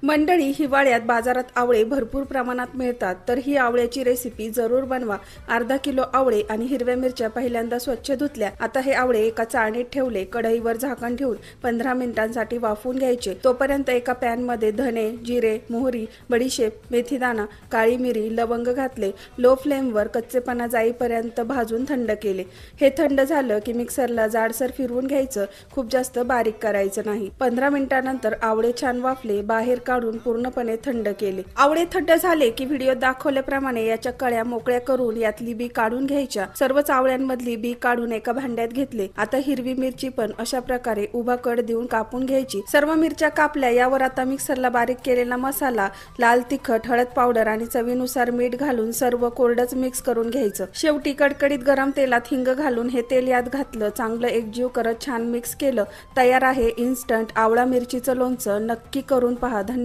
मंडळी, हिवाळ्यात बाजारात आवळे भरपूर प्रमाणात मिळतात, तर ही आवळ्याची रेसिपी जरूर बनवा। अर्धा किलो आवळे आणि हिरव्या मिरच्या पहिल्यांदा स्वच्छ धुतल्या। आता हे आवळे एका चाळणीत ठेवले। कढईवर झाकण ठेवून 15 मिनिटांसाठी वाफवून घ्यायचे। तोपर्यंत एका पॅन मध्ये धने, जिरे, मोहरी, बडीशेप, मेथीदाणा, काळी मिरी, लवंग घातले। लो फ्लेमवर कच्चेपणा जाईपर्यंत भाजून थंड केले। हे थंड झालं की मिक्सरला जाडसर फिरवून घ्यायचं, खूप जास्त बारीक करायचं नाही। 15 मिनिटांनंतर आवळे छान वाफले, बाहेर काढून पूर्णपणे थंड केले। आवळे थंड झाले की व्हिडिओ दाखवल्याप्रमाणे याच्या कळ्या मोकळ्या करून यातली बी काढून घ्यायच्या। सर्वच आवळ्यांमधली बी काढून एका भांड्यात घेतले। आता हिरवी मिरची पण अशा प्रकारे उभा कट देऊन कापून घ्यायची। सर्व मिरच्या कापल्या। यावर आता मिक्सरला बारीक केलेला मसाला, लाल तिखट, हळद पावडर आणि चवीनुसार मीठ घालून सर्व कोरडच मिक्स करून घ्यायचं। शेवटी कडकडीत गरम तेलात हिंग घालून हे तेल यात घातलं। चांगलं एकजीव करत छान मिक्स केलं। तयार आहे इन्स्टंट आवळा मिरचीचं लोणचं। नक्की करून पहा। धन्यवाद।